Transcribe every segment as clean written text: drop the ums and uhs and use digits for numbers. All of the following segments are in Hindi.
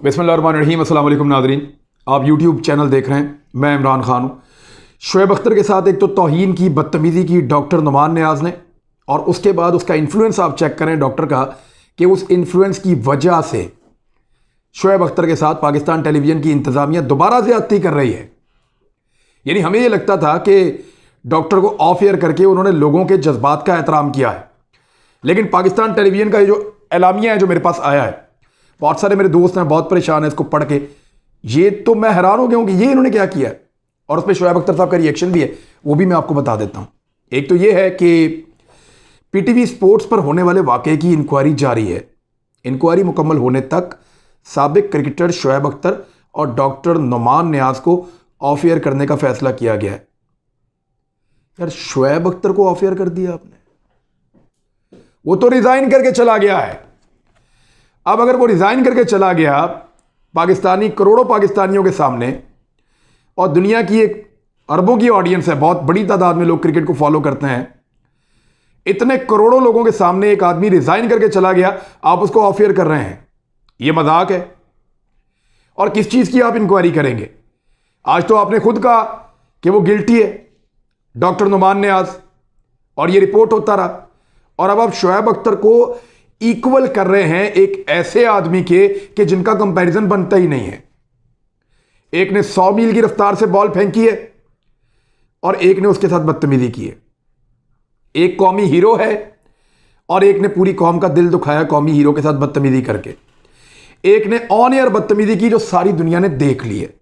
बिस्मिल्लाहिर्रहमानिर्रहीम। अस्सलाम वालेकुम नाज़रीन, आप यूट्यूब चैनल देख रहे हैं। मैं इमरान खान हूँ। शोएब अख्तर के साथ एक तो तौहीन की, बदतमीज़ी की डॉक्टर नुमान नियाज़ ने, और उसके बाद उसका इन्फ्लुएंस आप चेक करें डॉक्टर का, कि उस इन्फ्लुएंस की वजह से शोएब अख्तर के साथ पाकिस्तान टेलीविज़न की इंतज़ामिया दोबारा ज़्यादती कर रही है। यानी हमें ये लगता था कि डॉक्टर को ऑफ एयर करके उन्होंने लोगों के जज्बात का एहतराम किया है, लेकिन पाकिस्तान टेलीविज़न का ये जो एलामिया है जो मेरे पास आया है, बहुत सारे मेरे दोस्त हैं बहुत परेशान हैं इसको पढ़ के। ये तो मैं हैरान हो गया हूँ कि ये इन्होंने क्या किया है, और उस पर शोएब अख्तर साहब का रिएक्शन भी है, वो भी मैं आपको बता देता हूँ। एक तो ये है कि पीटीवी स्पोर्ट्स पर होने वाले वाक़े की इंक्वायरी जारी है। इंक्वायरी मुकम्मल होने तक साबिक क्रिकेटर शोएब अख्तर और डॉक्टर नुमान नियाज़ को ऑफ एयर करने का फैसला किया गया है। यार, शोएब अख्तर को ऑफ एयर कर दिया आपने, वो तो रिजाइन करके चला गया है। अब अगर वो रिजाइन करके चला गया पाकिस्तानी, करोड़ों पाकिस्तानियों के सामने, और दुनिया की एक अरबों की ऑडियंस है, बहुत बड़ी तादाद में लोग क्रिकेट को फॉलो करते हैं, इतने करोड़ों लोगों के सामने एक आदमी रिजाइन करके चला गया, आप उसको ऑफ एयर कर रहे हैं। ये मजाक है। और किस चीज की आप इंक्वायरी करेंगे? आज तो आपने खुद कहा कि वो गिल्टी है, डॉक्टर नुमान नियाज़, और ये रिपोर्ट होता रहा, और अब आप शोएब अख्तर को इक्वल कर रहे हैं एक ऐसे आदमी के कि जिनका कंपैरिजन बनता ही नहीं है। एक ने 100 मील की रफ्तार से बॉल फेंकी है और एक ने उसके साथ बदतमीजी की है। एक कौमी हीरो है और एक ने पूरी कौम का दिल दुखाया कौमी हीरो के साथ बदतमीजी करके। एक ने ऑन एयर बदतमीजी की जो सारी दुनिया ने देख ली है,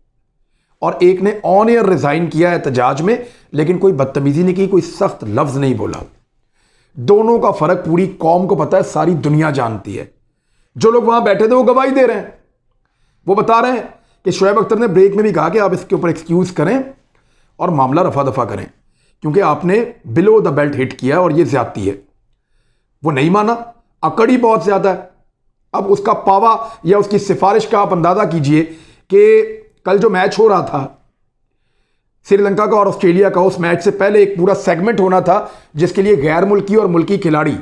और एक ने ऑन एयर रिजाइन किया एहतजाज में, लेकिन कोई बदतमीजी नहीं की, कोई सख्त लफ्ज नहीं बोला। दोनों का फर्क पूरी कौम को पता है, सारी दुनिया जानती है। जो लोग वहां बैठे थे वो गवाही दे रहे हैं, वो बता रहे हैं कि शोएब अख्तर ने ब्रेक में भी कहा कि आप इसके ऊपर एक्सक्यूज करें और मामला रफा दफा करें, क्योंकि आपने बिलो द बेल्ट हिट किया और ये ज्यादती है। वो नहीं माना, अकड़ ही बहुत ज्यादा है। अब उसका पावा या उसकी सिफारिश का आप अंदाजा कीजिए कि कल जो मैच हो रहा था श्रीलंका का और ऑस्ट्रेलिया का, उस मैच से पहले एक पूरा सेगमेंट होना था जिसके लिए गैर मुल्की और मुल्की खिलाड़ी,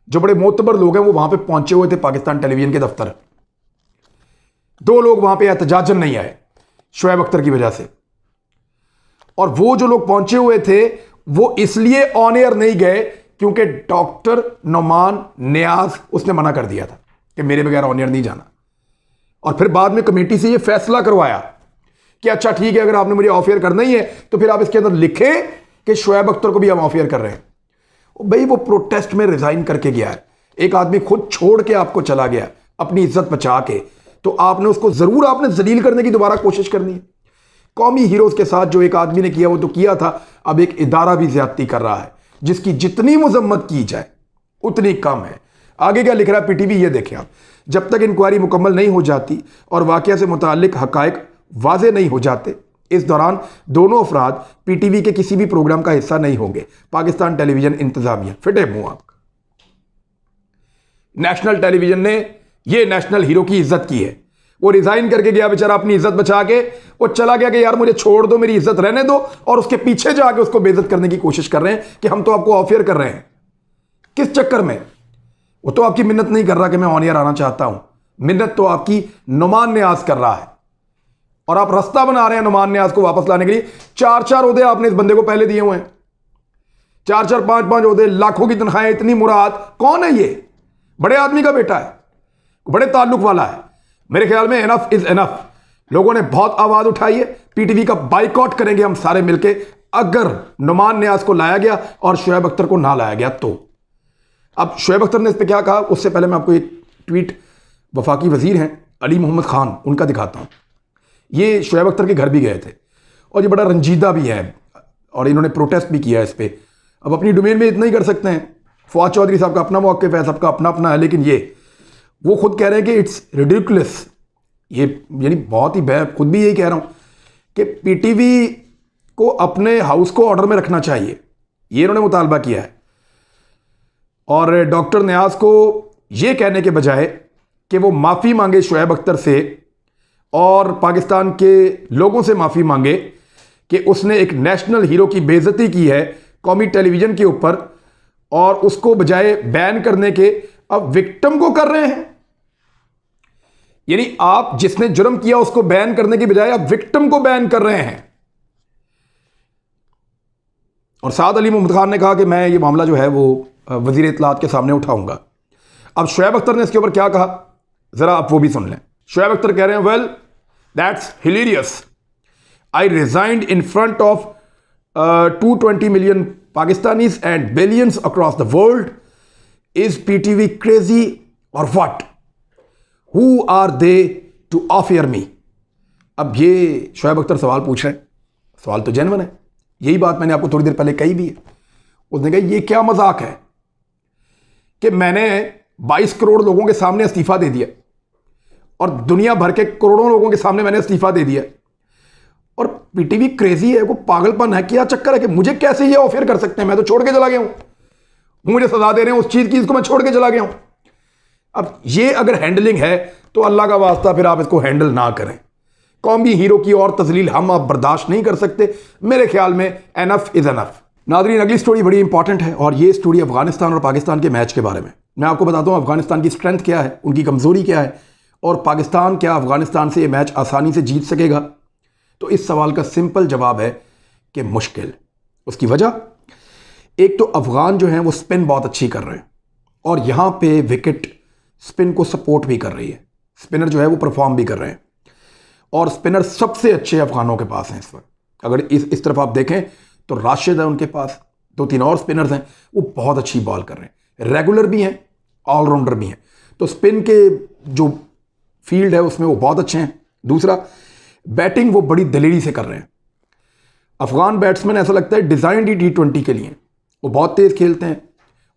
जो बड़े मोतबर लोग हैं, वो वहां पे पहुंचे हुए थे पाकिस्तान टेलीविजन के दफ्तर। 2 लोग वहां पे एहतजाजन नहीं आए शोएब अख्तर की वजह से, और वो जो लोग पहुंचे हुए थे वो इसलिए ऑन एयर नहीं गए क्योंकि डॉक्टर नुमान नियाज़ उसने मना कर दिया था कि मेरे बगैर ऑन एयर नहीं जाना। और फिर बाद में कमेटी से ये फैसला करवाया कि अच्छा ठीक है, अगर आपने मुझे ऑफ एयर करना ही है तो फिर आप इसके अंदर लिखें कि शोएब अख्तर को भी हम ऑफ एयर कर रहे हैं। भाई, वो प्रोटेस्ट में रिजाइन करके गया है, एक आदमी खुद छोड़ के आपको चला गया अपनी इज्जत बचा के, तो आपने उसको जरूर आपने जलील करने की दोबारा कोशिश करनी है। कौमी हीरोज के साथ जो एक आदमी ने किया वो तो किया था, अब एक इदारा भी ज्यादती कर रहा है जिसकी जितनी मुजम्मत की जाए उतनी कम है। आगे क्या लिख रहा है पीटीवी, ये देखें आप। जब तक इंक्वायरी मुकम्मल नहीं हो जाती और वाकया से मुताल्लिक हकायक वाजे नहीं हो जाते, इस दौरान दोनों अफराद पीटीवी के किसी भी प्रोग्राम का हिस्सा नहीं होंगे। पाकिस्तान टेलीविजन इंतजामिया, फिटे मुंह आपका। नेशनल टेलीविजन ने ये नेशनल हीरो की इज्जत की है। वो रिजाइन करके गया बेचारा, अपनी इज्जत बचा के वो चला गया कि यार मुझे छोड़ दो, मेरी इज्जत रहने दो, और उसके पीछे जाके उसको बेइज्जत करने की कोशिश कर रहे हैं कि हम तो आपको ऑफ एयर कर रहे हैं। किस चक्कर में? वो तो आपकी मिन्नत नहीं कर रहा कि मैं ऑन एयर आना चाहता हूं, मिन्नत तो आपकी नुमान नियाज़ कर रहा है, और आप रास्ता बना रहे हैं नुमान नियाज़ को वापस लाने के लिए। 4-4 ओहदे आपने इस बंदे को पहले दिए हुए हैं, 4-4, 5-5 ओहदे, लाखों की तनख्वाहें, इतनी मुराद। कौन है ये? बड़े आदमी का बेटा है, बड़े ताल्लुक वाला है। मेरे ख्याल में इनफ इज इनफ। लोगों ने बहुत आवाज उठाई है, पीटीवी का बाइकआउट करेंगे हम सारे मिलके अगर नुमान नियाज़ को लाया गया और शोएब अख्तर को ना लाया गया तो। अब शोएब अख्तर ने इस पर क्या कहा, उससे पहले मैं आपको एक ट्वीट वफाकी वजीर हैं अली मोहम्मद खान, उनका दिखाता हूं। ये शोएब अख्तर के घर भी गए थे और ये बड़ा रंजीदा भी है, और इन्होंने प्रोटेस्ट भी किया इस पर। अब अपनी डोमेन में इतना ही कर सकते हैं। फवाद चौधरी साहब का अपना मौक़िफ़ है, सबका अपना अपना है, लेकिन ये वो खुद कह रहे हैं कि इट्स रिडिकुलस। ये यानी बहुत ही, मैं खुद भी यही कह रहा हूं कि पीटीवी को अपने हाउस को ऑर्डर में रखना चाहिए, ये इन्होंने मुतालबा किया है। और डॉक्टर नियाज़ को ये कहने के बजाय कि वो माफ़ी मांगे शोएब अख्तर से और पाकिस्तान के लोगों से माफ़ी मांगे कि उसने एक नेशनल हीरो की बेइज्जती की है कौमी टेलीविज़न के ऊपर, और उसको बजाय बैन करने के अब विक्टिम को कर रहे हैं। यानी आप जिसने जुर्म किया उसको बैन करने की बजाय आप विक्टिम को बैन कर रहे हैं। और साद अली मोहम्मद खान ने कहा कि मैं ये मामला जो है वो वजीर इत्तलात के सामने उठाऊंगा। अब शुएब अख्तर ने इसके ऊपर क्या कहा, जरा आप वो भी सुन लें। शुएब अख्तर कह रहे हैं, well that's hilarious, I resigned in front of 220 million Pakistanis and billions across the world. Is PTV crazy or what? Who are they to offer me? अब ये शुएब अख्तर सवाल पूछ रहे हैं, सवाल तो जेन्युइन है। यही बात मैंने आपको थोड़ी देर पहले कही भी है। उसने कहा ये क्या मजाक है कि मैंने 22 करोड़ लोगों के सामने इस्तीफा दे दिया और दुनिया भर के करोड़ों लोगों के सामने मैंने इस्तीफा दे दिया और पीटीवी क्रेजी है, वो पागलपन है, क्या चक्कर है कि मुझे कैसे ये ऑफर कर सकते हैं? मैं तो छोड़ के चला गया हूं, मुझे सजा दे रहे हैं उस चीज की जिसको मैं छोड़ के चला गया हूं। अब ये अगर हैंडलिंग है तो अल्लाह का वास्ता फिर आप इसको हैंडल ना करें। कौमी हीरो की और तजलील हम आप बर्दाश्त नहीं कर सकते। मेरे ख्याल में एनफ इज एनफ। नादरीन, अगली स्टोरी बड़ी इंपॉर्टेंट है और ये स्टोरी अफगानिस्तान और पाकिस्तान के मैच के बारे में। मैं आपको बताता हूँ अफगानिस्तान की स्ट्रेंथ क्या है, उनकी कमजोरी क्या है और पाकिस्तान क्या अफगानिस्तान से ये मैच आसानी से जीत सकेगा। तो इस सवाल का सिंपल जवाब है कि मुश्किल। उसकी वजह, एक तो अफगान जो हैं वो स्पिन बहुत अच्छी कर रहे हैं और यहाँ पे विकेट स्पिन को सपोर्ट भी कर रही है। स्पिनर जो है वो परफॉर्म भी कर रहे हैं और स्पिनर सबसे अच्छे अफगानों के पास हैं इस वक्त। अगर इस तरफ आप देखें तो राशिद है उनके पास, 2-3 और स्पिनर्स हैं, वो बहुत अच्छी बॉल कर रहे हैं, रेगुलर भी हैं, ऑलराउंडर भी हैं। तो स्पिन के जो फील्ड है उसमें वो बहुत अच्छे हैं। दूसरा, बैटिंग वो बड़ी दलेरी से कर रहे हैं। अफगान बैट्समैन ऐसा लगता है डिज़ाइंड ही T20 के लिए। वो बहुत तेज़ खेलते हैं,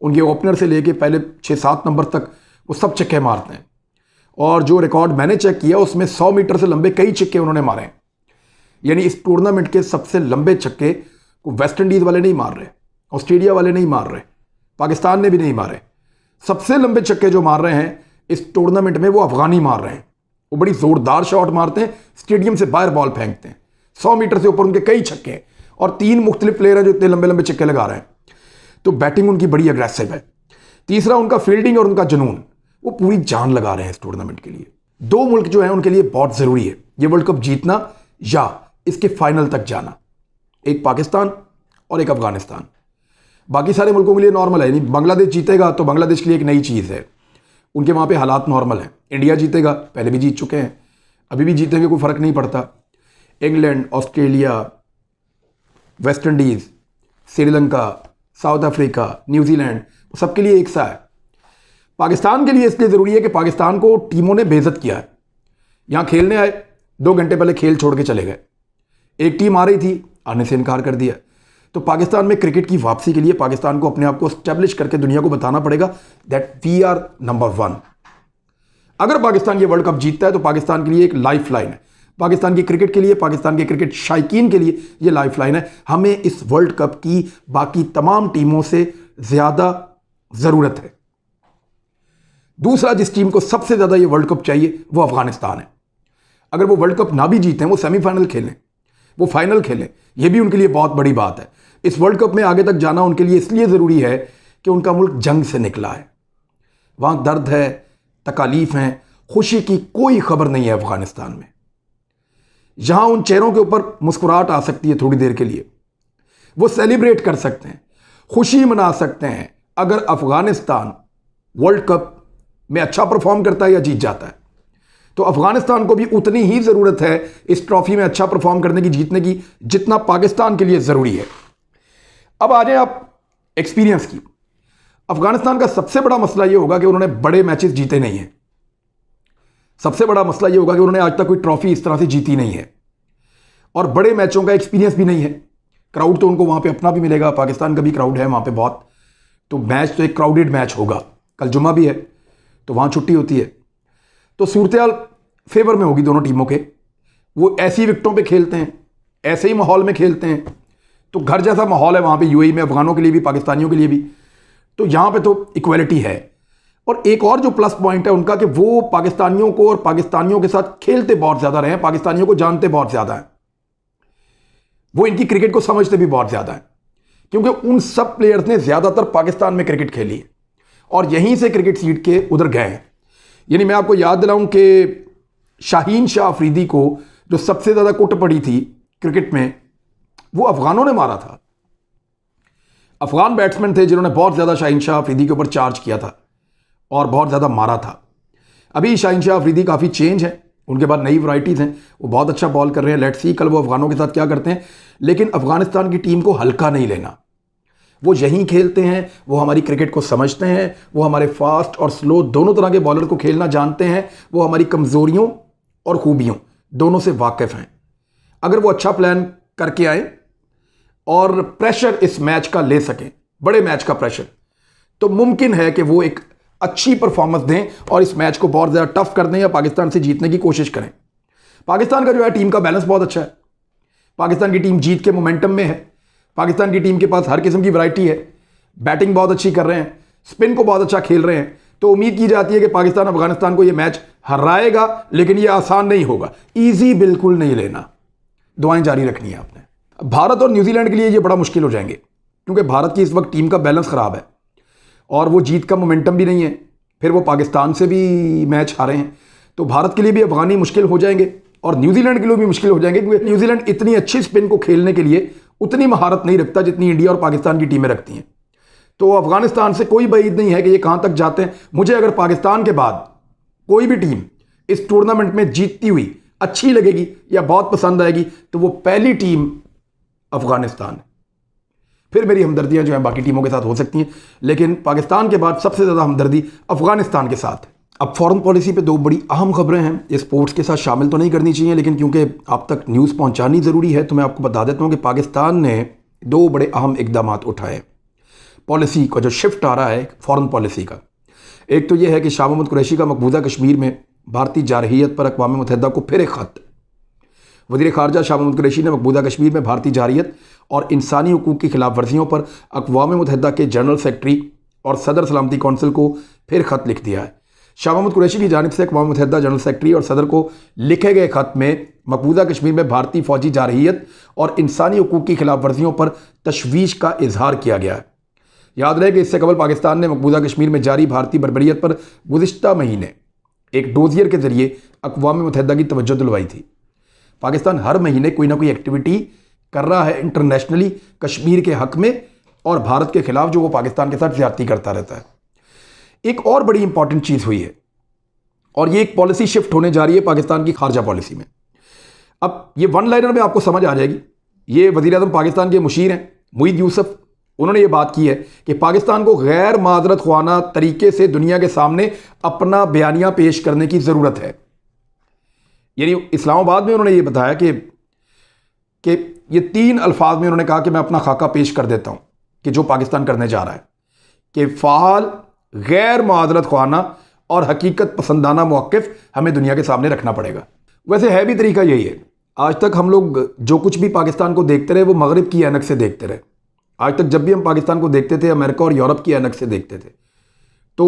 उनके ओपनर से लेके पहले 6-7 नंबर तक वो सब छक्के मारते हैं और जो रिकॉर्ड मैंने चेक किया उसमें 100 मीटर से लंबे कई छक्के उन्होंने मारे हैं। यानी इस टूर्नामेंट के सबसे लंबे छक्के को वेस्ट इंडीज़ वाले नहीं मार रहे, ऑस्ट्रेलिया वाले नहीं मार रहे, पाकिस्तान ने भी नहीं मारे। सबसे लंबे छक्के जो मार रहे हैं इस टूर्नामेंट में वो अफगानी मार रहे हैं। वो बड़ी ज़ोरदार शॉट मारते हैं, स्टेडियम से बाहर बॉल फेंकते हैं, 100 मीटर से ऊपर उनके कई छक्के हैं और 3 मुख्तलिफ प्लेयर हैं जो इतने लंबे लंबे छक्के लगा रहे हैं। तो बैटिंग उनकी बड़ी अग्रेसिव है। तीसरा, उनका फील्डिंग और उनका जुनून, वो पूरी जान लगा रहे हैं इस टूर्नामेंट के लिए। 2 मुल्क जो है उनके लिए बहुत ज़रूरी है, ये वर्ल्ड कप जीतना या इसके फाइनल तक जाना। एक पाकिस्तान और एक अफगानिस्तान। बाकी सारे मुल्कों के लिए नॉर्मल है, यानी बांग्लादेश जीतेगा तो बांग्लादेश के लिए एक नई चीज़ है, उनके वहाँ पे हालात नॉर्मल हैं। इंडिया जीतेगा, पहले भी जीत चुके हैं, अभी भी जीतेंगे, कोई फ़र्क नहीं पड़ता। England, Australia, West Indies, Sri Lanka, south Africa, New Zealand, सबके लिए एक सा है। पाकिस्तान के लिए इसलिए ज़रूरी है कि पाकिस्तान को टीमों ने बेइज्जत किया है। यहाँ खेलने आए, 2 घंटे पहले खेल छोड़ के चले गए। एक टीम आ रही थी, आने से इनकार कर दिया। तो पाकिस्तान में क्रिकेट की वापसी के लिए पाकिस्तान को अपने आप को स्टैब्लिश करके दुनिया को बताना पड़ेगा दैट वी आर नंबर 1। अगर पाकिस्तान ये वर्ल्ड कप जीतता है तो पाकिस्तान के लिए एक लाइफ लाइन है, पाकिस्तान की क्रिकेट के लिए, पाकिस्तान के क्रिकेट शायकीन के लिए ये लाइफ लाइन है। हमें इस वर्ल्ड कप की बाकी तमाम टीमों से ज़्यादा ज़रूरत है। दूसरा, जिस टीम को सबसे ज़्यादा ये वर्ल्ड कप चाहिए वो अफगानिस्तान है। अगर वो वर्ल्ड कप ना भी जीतें, वो सेमीफाइनल खेलें, वो फाइनल खेलें, ये भी उनके लिए बहुत बड़ी बात है। इस वर्ल्ड कप में आगे तक जाना उनके लिए इसलिए ज़रूरी है कि उनका मुल्क जंग से निकला है, वहाँ दर्द है, तकालीफ हैं, खुशी की कोई खबर नहीं है अफगानिस्तान में। जहाँ उन चेहरों के ऊपर मुस्कुराहट आ सकती है थोड़ी देर के लिए, वो सेलिब्रेट कर सकते हैं, खुशी मना सकते हैं अगर अफगानिस्तान वर्ल्ड कप में अच्छा परफॉर्म करता है या जीत जाता है। तो अफगानिस्तान को भी उतनी ही ज़रूरत है इस ट्रॉफी में अच्छा परफॉर्म करने की, जीतने की, जितना पाकिस्तान के लिए ज़रूरी है। अब आ जाए आप एक्सपीरियंस की। अफगानिस्तान का सबसे बड़ा मसला यह होगा कि उन्होंने बड़े मैचेस जीते नहीं हैं। सबसे बड़ा मसला यह होगा कि उन्होंने आज तक कोई ट्रॉफी इस तरह से जीती नहीं है और बड़े मैचों का एक्सपीरियंस भी नहीं है। क्राउड तो उनको वहाँ पे अपना भी मिलेगा, पाकिस्तान का भी क्राउड है वहाँ पे बहुत, तो मैच तो एक क्राउडेड मैच होगा। कल जुम्मा भी है तो वहाँ छुट्टी होती है, तो सूरत फेवर में होगी दोनों टीमों के। वो ऐसी विकेटों पे खेलते हैं, ऐसे ही माहौल में खेलते हैं, तो घर जैसा माहौल है वहाँ पे यूएई में, अफगानों के लिए भी, पाकिस्तानियों के लिए भी। तो यहाँ पे तो इक्वलिटी है। और एक और जो प्लस पॉइंट है उनका कि वो पाकिस्तानियों को और पाकिस्तानियों के साथ खेलते बहुत ज़्यादा रहे हैं, पाकिस्तानियों को जानते बहुत ज़्यादा हैं, वो इनकी क्रिकेट को समझते भी बहुत ज़्यादा है, क्योंकि उन सब प्लेयर्स ने ज़्यादातर पाकिस्तान में क्रिकेट खेली है और यहीं से क्रिकेट सीट के उधर गए हैं। यानी मैं आपको याद दिलाऊं कि शाहीन शाह अफरीदी को जो सबसे ज़्यादा कुट पड़ी थी क्रिकेट में, वो अफगानों ने मारा था। अफगान बैट्समैन थे जिन्होंने बहुत ज़्यादा शाहीन शाह अफरीदी के ऊपर चार्ज किया था और बहुत ज़्यादा मारा था। अभी शाहीन शाह अफरीदी काफ़ी चेंज है, उनके बाद नई वैराइटीज़ हैं, वो बहुत अच्छा बॉल कर रहे हैं। लेट्स सी कल वो अफगानों के साथ क्या करते हैं। लेकिन अफगानिस्तान की टीम को हल्का नहीं लेना। वो यहीं खेलते हैं, वो हमारी क्रिकेट को समझते हैं, वो हमारे फास्ट और स्लो दोनों तरह के बॉलर को खेलना जानते हैं, वो हमारी कमज़ोरियों और खूबियों दोनों से वाकिफ़ हैं। अगर वो अच्छा प्लान करके आए और प्रेशर इस मैच का ले सकें, बड़े मैच का प्रेशर, तो मुमकिन है कि वो एक अच्छी परफॉर्मेंस दें और इस मैच को बहुत ज़्यादा टफ कर दें या पाकिस्तान से जीतने की कोशिश करें। पाकिस्तान का जो है टीम का बैलेंस बहुत अच्छा है। पाकिस्तान की टीम जीत के मोमेंटम में है। पाकिस्तान की टीम के पास हर किस्म की वैरायटी है। बैटिंग बहुत अच्छी कर रहे हैं, स्पिन को बहुत अच्छा खेल रहे हैं। तो उम्मीद की जाती है कि पाकिस्तान अफगानिस्तान को ये मैच हराएगा, लेकिन ये आसान नहीं होगा, ईजी बिल्कुल नहीं लेना। दुआएं जारी रखनी है आपने। भारत और न्यूजीलैंड के लिए ये बड़ा मुश्किल हो जाएंगे, क्योंकि भारत की इस वक्त टीम का बैलेंस ख़राब है और वो जीत का मोमेंटम भी नहीं है। फिर वो पाकिस्तान से भी मैच हारे हैं, तो भारत के लिए भी अफगानी मुश्किल हो जाएंगे और न्यूजीलैंड के लिए भी मुश्किल हो जाएंगे, क्योंकि न्यूजीलैंड इतनी अच्छी स्पिन को खेलने के लिए उतनी महारत नहीं रखता जितनी इंडिया और पाकिस्तान की टीमें रखती हैं। तो अफगानिस्तान से कोई बईद नहीं है कि ये कहाँ तक जाते हैं। मुझे अगर पाकिस्तान के बाद कोई भी टीम इस टूर्नामेंट में जीतती हुई अच्छी लगेगी या बहुत पसंद आएगी, तो वो पहली टीम अफगानिस्तान है। फिर मेरी हमदर्दियां जो हैं बाकी टीमों के साथ हो सकती हैं, लेकिन पाकिस्तान के बाद सबसे ज़्यादा हमदर्दी अफगानिस्तान के साथ है। अब फॉरेन पॉलिसी पे दो बड़ी अहम खबरें हैं, ये स्पोर्ट्स के साथ शामिल तो नहीं करनी चाहिए, लेकिन क्योंकि आप तक न्यूज़ पहुंचानी ज़रूरी है तो मैं आपको बता देता हूं कि पाकिस्तान ने दो बड़े अहम इकदाम उठाए पॉलिसी का, जो शिफ्ट आ रहा है फॉरेन पॉलिसी का। एक तो यह है कि शाह महमूद कुरैशी का मकबूजा कश्मीर में भारतीय जारहियत पर अक़वाम मुत्तहिदा को फिर एक ख़त। वज़ीर ख़ारजा शाह महमूद कुरैशी ने मकबूजा कश्मीर में भारतीय जारहियत और इंसानी हकूक़ की खिलाफ वर्जियों पर अक़वाम मुत्तहिदा के जनरल सेक्रेटरी और सदर सलामती कौंसिल को फिर ख़त लिख दिया है। शाह महमूद कुरैशी की जानिब से अक़वाम मुत्तहिदा जनरल सेक्रेटरी और सदर को लिखे गए ख़त में मकबूजा कश्मीर में भारतीय फ़ौजी जारहियत और इंसानी हकूक़ की खिलाफ वर्जियों पर तशवीश का इजहार किया गया है। याद रहे कि इससे कबल पाकिस्तान ने मकबूजा कश्मीर में जारी भारतीय बर्बरियत पर गुज़िश्ता महीने एक डोजियर के ज़रिए अक़वाम मुत्तहिदा की तवज्जो दिलवाई थी। पाकिस्तान हर महीने कोई ना कोई एक्टिविटी कर रहा है इंटरनेशनली कश्मीर के हक़ में और भारत के ख़िलाफ़, जो वो पाकिस्तान के साथ ज़्यादती करता रहता है। एक और बड़ी इंपॉर्टेंट चीज़ हुई है और ये एक पॉलिसी शिफ्ट होने जा रही है पाकिस्तान की खारजा पॉलिसी में। अब ये वन लाइनर में आपको समझ आ जाएगी। ये वज़ीर-ए-आज़म पाकिस्तान के मुशीर हैं मुईद यूसुफ, उन्होंने ये बात की है कि पाकिस्तान को गैर माजरत ख्वाना तरीके से दुनिया के सामने अपना बयानिया पेश करने की ज़रूरत है। यानी इस्लामाबाद में उन्होंने ये बताया कि ये 3 अल्फाज में उन्होंने कहा कि मैं अपना खाका पेश कर देता हूँ कि जो पाकिस्तान करने जा रहा है, कि फ़ाल, गैर माजरत ख्वाना और हकीकत पसंदाना मौक़िफ़ हमें दुनिया के सामने रखना पड़ेगा। वैसे है भी तरीका यही है। आज तक हम लोग जो कुछ भी पाकिस्तान को देखते रहे वो मगरिब की ऐनक से देखते रहे। आज तक जब भी हम पाकिस्तान को देखते थे अमेरिका और यूरोप की ऐनक से देखते थे, तो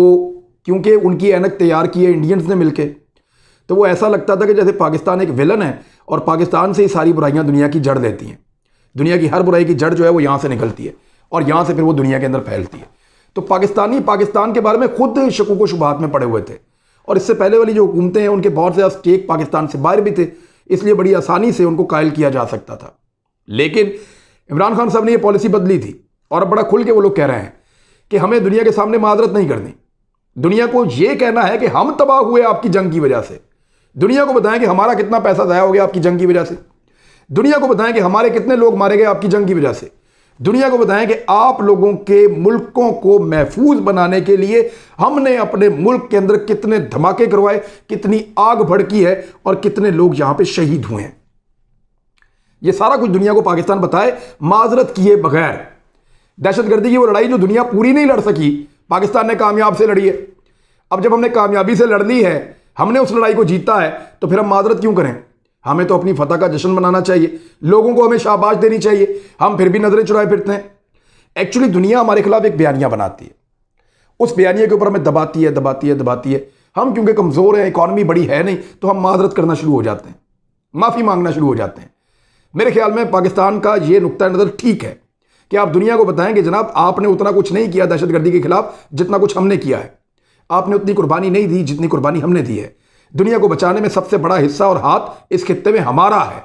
क्योंकि उनकी ऐनक तैयार की है इंडियंस ने मिलके, तो वो ऐसा लगता था कि जैसे पाकिस्तान एक विलन है और पाकिस्तान से ही सारी बुराइयां दुनिया की जड़ लेती हैं। दुनिया की हर बुराई की जड़ जो है वो यहाँ से निकलती है और यहाँ से फिर वो दुनिया के अंदर फैलती है। तो पाकिस्तानी पाकिस्तान के बारे में खुद शकूक व शुबहात में पड़े हुए थे और इससे पहले वाली जो हुकूमतें हैं उनके बहुत ज़्यादा स्टेक पाकिस्तान से बाहर भी थे, इसलिए बड़ी आसानी से उनको कायल किया जा सकता था। लेकिन इमरान खान साहब ने ये पॉलिसी बदली थी और अब बड़ा खुल के वो लोग कह रहे हैं कि हमें दुनिया के सामने माजरत नहीं करनी। दुनिया को ये कहना है कि हम तबाह हुए आपकी जंग की वजह से। दुनिया को बताएं कि हमारा कितना पैसा ज़ाया हो गया आपकी जंग की वजह से। दुनिया को बताएं कि हमारे कितने लोग मारे गए आपकी जंग की वजह से। दुनिया को बताएं कि आप लोगों के मुल्कों को महफूज बनाने के लिए हमने अपने मुल्क के अंदर कितने धमाके करवाए, कितनी आग भड़की है और कितने लोग यहां पे शहीद हुए हैं। यह सारा कुछ दुनिया को पाकिस्तान बताए माजरत किए बगैर। दहशतगर्दी की वो लड़ाई जो दुनिया पूरी नहीं लड़ सकी, पाकिस्तान ने कामयाब से लड़ी है। अब जब हमने कामयाबी से लड़ ली है, हमने उस लड़ाई को जीता है, तो फिर हम माजरत क्यों करें? हमें तो अपनी फतह का जश्न मनाना चाहिए, लोगों को हमें शाबाश देनी चाहिए। हम फिर भी नजरें चुराए फिरते हैं। एक्चुअली दुनिया हमारे खिलाफ एक बयानिया बनाती है, उस बयानिया के ऊपर हमें दबाती है। हम क्योंकि कमज़ोर हैं, इकॉनमी बड़ी है नहीं, तो हम माजरत करना शुरू हो जाते हैं, माफ़ी मांगना शुरू हो जाते हैं। मेरे ख्याल में पाकिस्तान का ये नुक्ता नज़र ठीक है कि आप दुनिया को बताएं कि जनाब आपने उतना कुछ नहीं किया दहशतगर्दी के खिलाफ जितना कुछ हमने किया है। आपने उतनी कुर्बानी नहीं दी जितनी कुर्बानी हमने दी है। दुनिया को बचाने में सबसे बड़ा हिस्सा और हाथ इस खित्ते में हमारा है।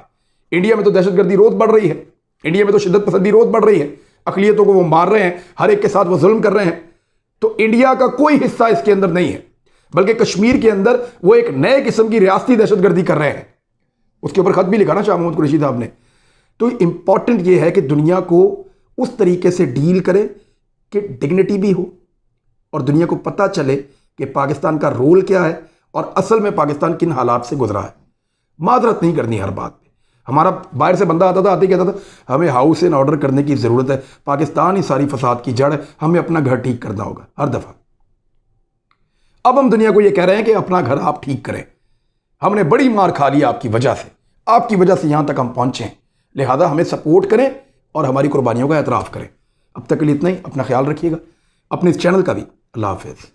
इंडिया में तो दहशतगर्दी रोज बढ़ रही है, इंडिया में तो शिद्दत पसंदी रोज बढ़ रही है, अकलियतों को वो मार रहे हैं, हर एक के साथ वो जुल्म कर रहे हैं। तो इंडिया का कोई हिस्सा इसके अंदर नहीं है, बल्कि कश्मीर के अंदर वो एक नए किस्म की रियासती दहशतगर्दी कर रहे हैं। उसके ऊपर खत भी लिखा ना शाह महमूद कुरैशी साहब ने। तो इंपॉर्टेंट ये है कि दुनिया को उस तरीके से डील करे कि डिग्निटी भी हो और दुनिया को पता चले कि पाकिस्तान का रोल क्या है और असल में पाकिस्तान किन हालात से गुजरा है। माजरत नहीं करनी हर बात पे। हमारा बाहर से बंदा आता था, आते कहता था हमें हाउस एंड ऑर्डर करने की ज़रूरत है, पाकिस्तान ही सारी फसाद की जड़ है, हमें अपना घर ठीक करना होगा हर दफ़ा। अब हम दुनिया को ये कह रहे हैं कि अपना घर आप ठीक करें। हमने बड़ी मार खा ली आपकी वजह से यहां तक हम पहुंचे हैं, लिहाजा हमें सपोर्ट करें और हमारी कुर्बानियों का एतराफ़ करें। अब तक के लिए इतना ही। अपना ख्याल रखिएगा, अपने इस चैनल का भी। अल्लाह हाफ़िज़।